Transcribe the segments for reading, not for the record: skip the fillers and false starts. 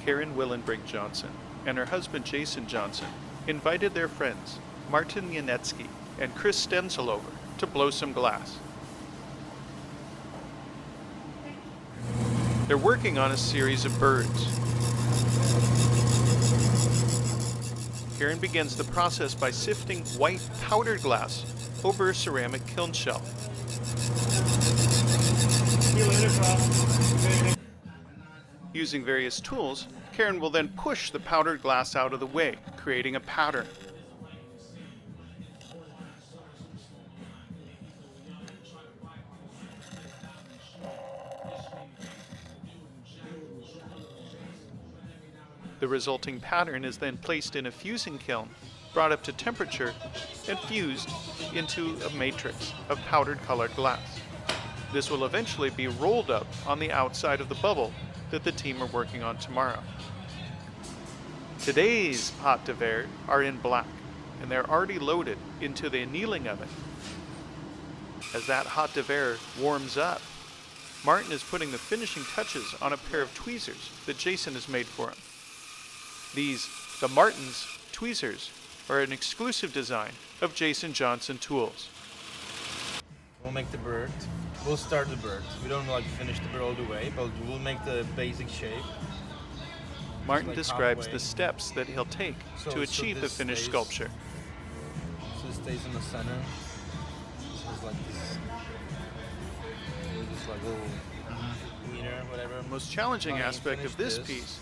Karen Willenbrink Johnson and her husband Jason Johnson invited their friends Martin Yanetsky and Chris Stenzel over to blow some glass. They're working on a series of birds. Karen begins the process by sifting white powdered glass over a ceramic kiln shell. Using various tools, Karen will then push the powdered glass out of the way, creating a pattern. The resulting pattern is then placed in a fusing kiln, brought up to temperature, and fused into a matrix of powdered colored glass. This will eventually be rolled up on the outside of the bubble that the team are working on tomorrow. Today's pâte de verre are in black, and they're already loaded into the annealing oven. As that pâte de verre warms up, Martin is putting the finishing touches on a pair of tweezers that Jason has made for him. The Martin's tweezers, are an exclusive design of Jason Johnson Tools. We'll make the bird. We'll start the bird. We don't finish the bird all the way, but we'll make the basic shape. Martin describes the steps that he'll take to achieve the finished sculpture. So it stays in the center. So it's like this. Just like a little meter, whatever. The most challenging aspect of this piece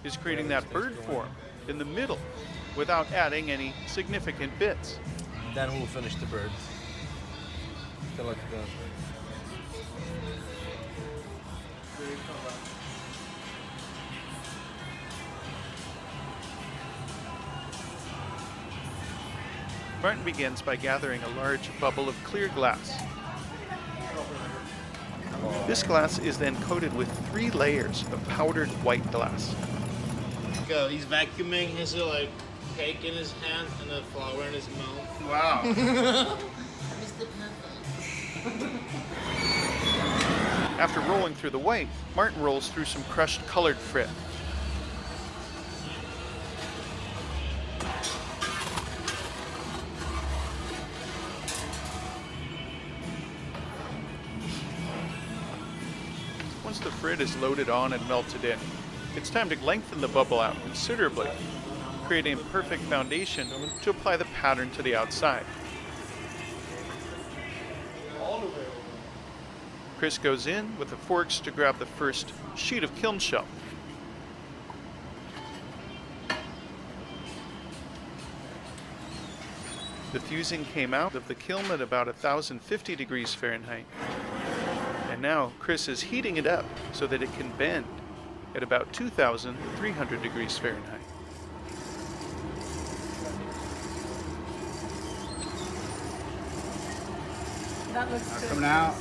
is creating that bird form in the middle without adding any significant bits. Then we'll finish the bird. Like Martin begins by gathering a large bubble of clear glass. This glass is then coated with 3 layers of powdered white glass. He's vacuuming his cake in his hand and a flower in his mouth. Wow. After rolling through the white, Martin rolls through some crushed colored frit. Once the frit is loaded on and melted in, it's time to lengthen the bubble out considerably, creating a perfect foundation to apply the pattern to the outside. Chris goes in with the forks to grab the first sheet of kiln shell. The fusing came out of the kiln at about 1050 degrees Fahrenheit. And now Chris is heating it up so that it can bend at about 2300 degrees Fahrenheit. That looks good. Coming out.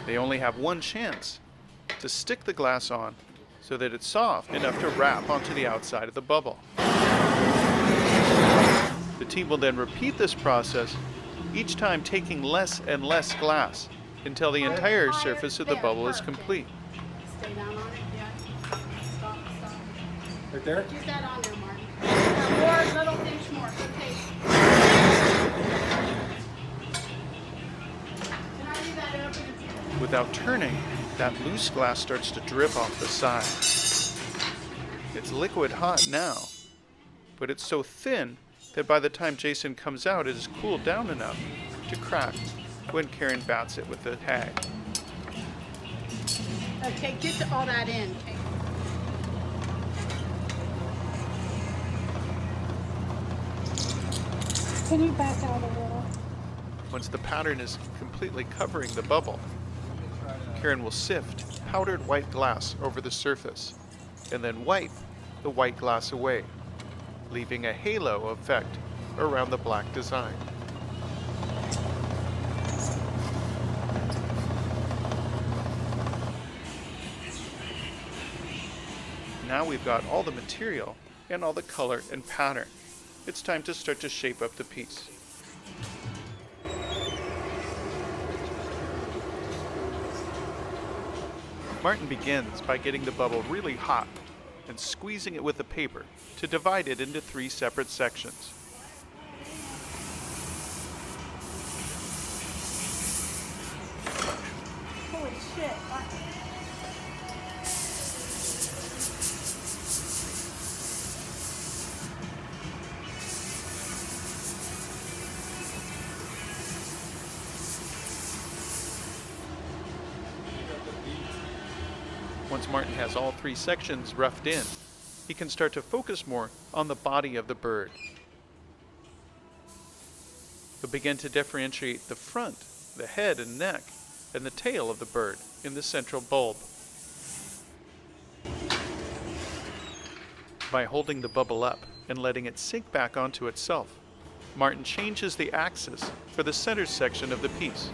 They only have one chance to stick the glass on so that it's soft enough to wrap onto the outside of the bubble. The team will then repeat this process, each time taking less and less glass until the entire surface of the bubble is complete. Stay down on it, yeah. Stop. Right there? Use that on there, Martin. Yeah, more, little inch more. Okay. Can I leave that open? Without turning, that loose glass starts to drip off the side. It's liquid hot now, but it's so thin that by the time Jason comes out, it has cooled down enough to crack when Karen bats it with the tag. Okay, get all that in. Okay. Can you back out a little? Once the pattern is completely covering the bubble, Karen will sift powdered white glass over the surface and then wipe the white glass away, leaving a halo effect around the black design. Now we've got all the material and all the color and pattern. It's time to start to shape up the piece. Martin begins by getting the bubble really hot and squeezing it with a paper to divide it into 3 separate sections. Holy shit. Once Martin has all 3 sections roughed in, he can start to focus more on the body of the bird. He'll begin to differentiate the front, the head and neck, and the tail of the bird in the central bulb. By holding the bubble up and letting it sink back onto itself, Martin changes the axis for the center section of the piece.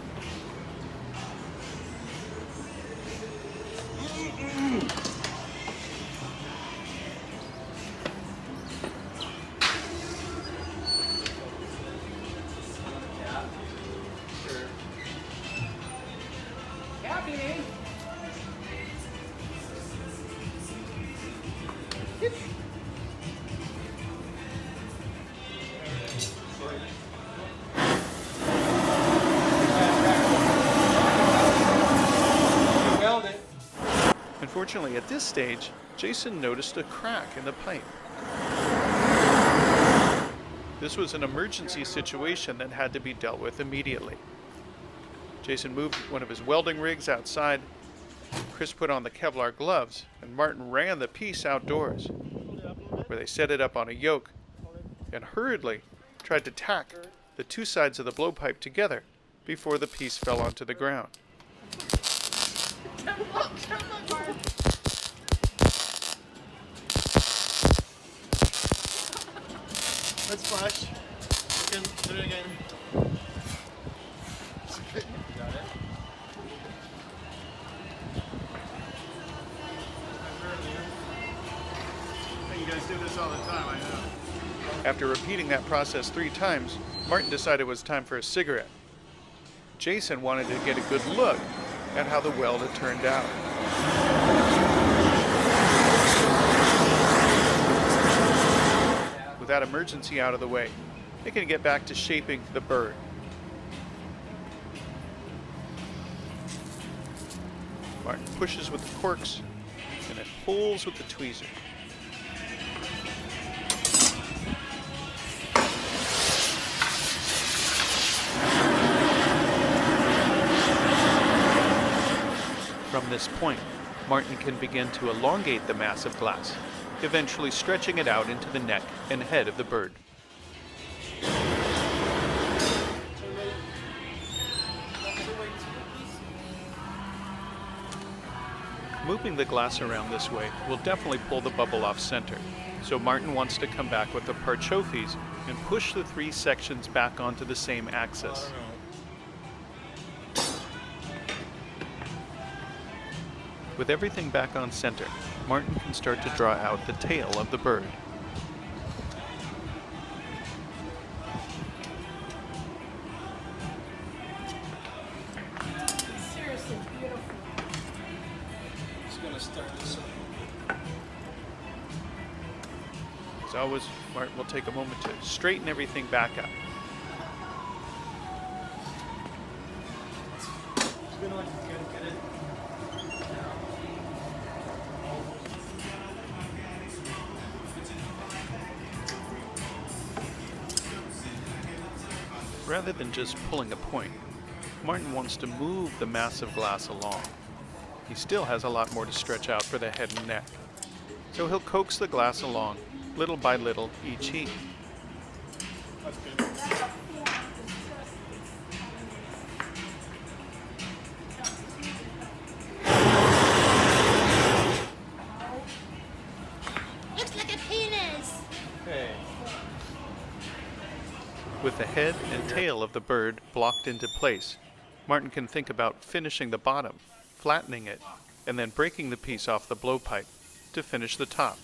Unfortunately, at this stage, Jason noticed a crack in the pipe. This was an emergency situation that had to be dealt with immediately. Jason moved one of his welding rigs outside, Chris put on the Kevlar gloves, and Martin ran the piece outdoors, where they set it up on a yoke and hurriedly tried to tack the 2 sides of the blowpipe together before the piece fell onto the ground. Let's flash. Again, do it again. Got it? You guys do this all the time, I know. After repeating that process 3 times, Martin decided it was time for a cigarette. Jason wanted to get a good look at how the weld had turned out. With that emergency out of the way, they can get back to shaping the bird. Martin pushes with the corks and then pulls with the tweezer. From this point, Martin can begin to elongate the mass of glass, eventually stretching it out into the neck and head of the bird. Moving the glass around this way will definitely pull the bubble off center, so Martin wants to come back with the parchofis and push the 3 sections back onto the same axis. With everything back on center, Martin can start to draw out the tail of the bird. Seriously beautiful. Just gonna start this up. As always, Martin will take a moment to straighten everything back up. Rather than just pulling a point, Martin wants to move the massive glass along. He still has a lot more to stretch out for the head and neck, so he'll coax the glass along, little by little, each heat. Looks like a penis. Okay. With the head and tail of the bird blocked into place, Martin can think about finishing the bottom, flattening it, and then breaking the piece off the blowpipe to finish the top.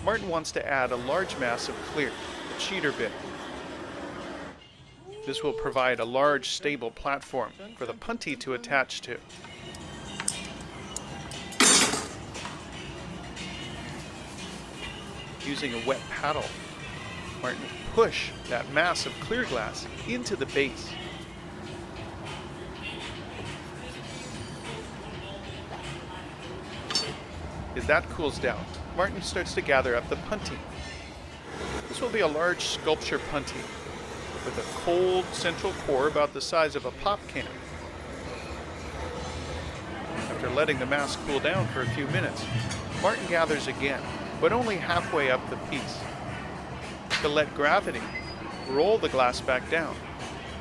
Martin wants to add a large mass of clear, a cheater bit. This will provide a large, stable platform for the punty to attach to. Using a wet paddle, Martin will push that mass of clear glass into the base. As that cools down, Martin starts to gather up the punty. This will be a large sculpture punty with a cold central core about the size of a pop can. After letting the mass cool down for a few minutes, Martin gathers again, but only halfway up the piece. To let gravity roll the glass back down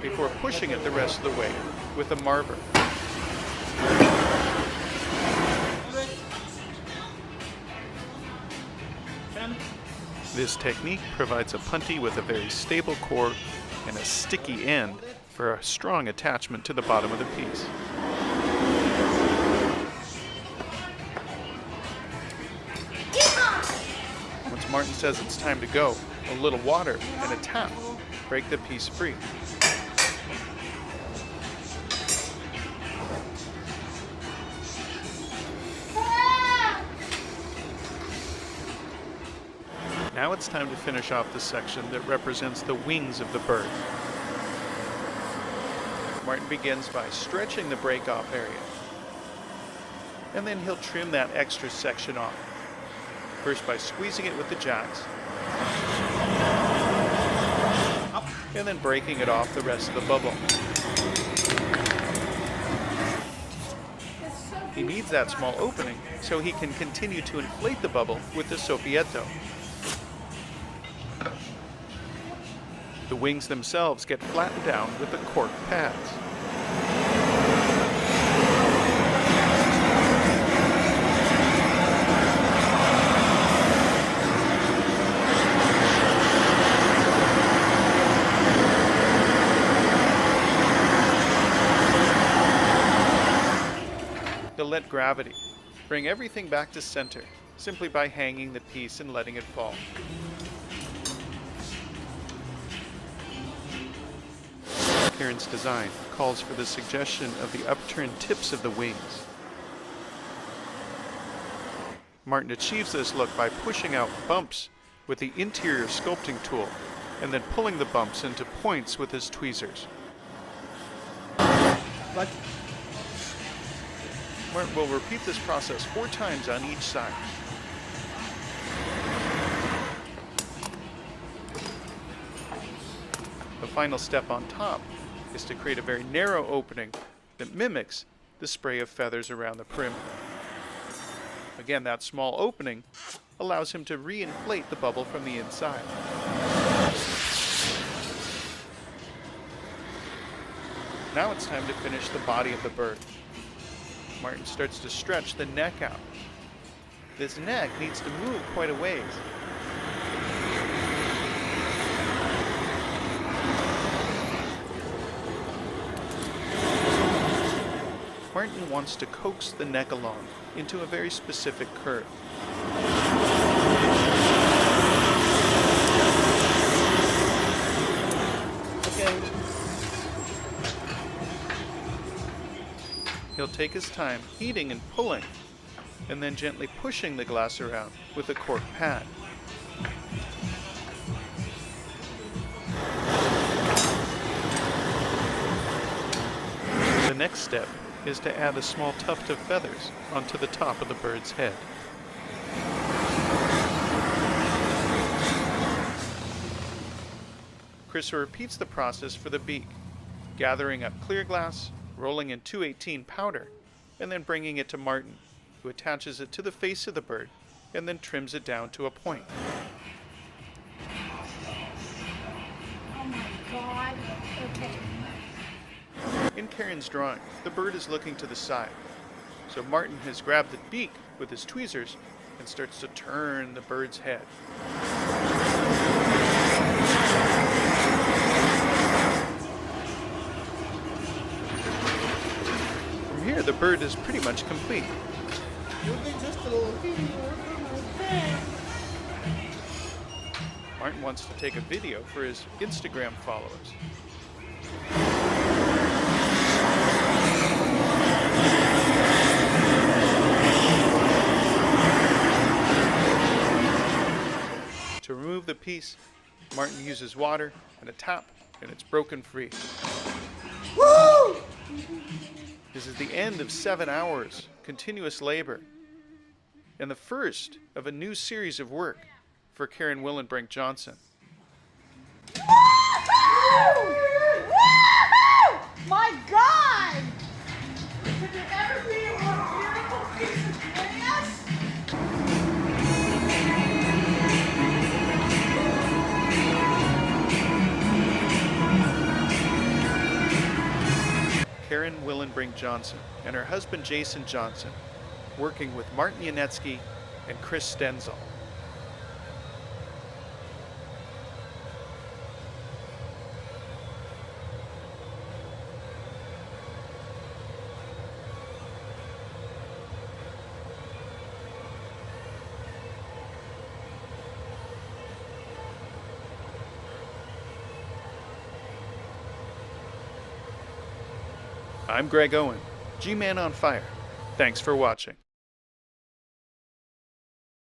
before pushing it the rest of the way with a marber. This technique provides a punty with a very stable core and a sticky end for a strong attachment to the bottom of the piece. Once Martin says it's time to go, a little water and a tap break the piece free. Now it's time to finish off the section that represents the wings of the bird. Martin begins by stretching the break-off area, and then he'll trim that extra section off. First by squeezing it with the jacks, and then breaking it off the rest of the bubble. He needs that small opening so he can continue to inflate the bubble with the soffietto. The wings themselves get flattened down with the cork pads. They'll let gravity bring everything back to center simply by hanging the piece and letting it fall. Heron's design calls for the suggestion of the upturned tips of the wings. Martin achieves this look by pushing out bumps with the interior sculpting tool and then pulling the bumps into points with his tweezers. Martin will repeat this process 4 times on each side. The final step on top is to create a very narrow opening that mimics the spray of feathers around the perimeter. Again, that small opening allows him to re-inflate the bubble from the inside. Now it's time to finish the body of the bird. Martin starts to stretch the neck out. This neck needs to move quite a ways. Martin wants to coax the neck along into a very specific curve. Okay. He'll take his time heating and pulling, and then gently pushing the glass around with a cork pad. The next step is to add a small tuft of feathers onto the top of the bird's head. Chris repeats the process for the beak, gathering up clear glass, rolling in 218 powder, and then bringing it to Martin, who attaches it to the face of the bird and then trims it down to a point. Oh my God. Okay. In Karen's drawing, the bird is looking to the side, so Martin has grabbed the beak with his tweezers and starts to turn the bird's head. From here, the bird is pretty much complete. Martin wants to take a video for his Instagram followers. To remove the piece, Martin uses water and a tap, and it's broken free. Woo! This is the end of 7 hours continuous labor, and the first of a new series of work for Karen Willenbrink Johnson. Woo-hoo! Woo-hoo! My God! Could there ever be a more beautiful piece of glass? Karen Willenbrink Johnson and her husband Jason Johnson, working with Martin Yanetsky and Chris Stenzel. I'm Greg Owen, G-Man on Fire. Thanks for watching.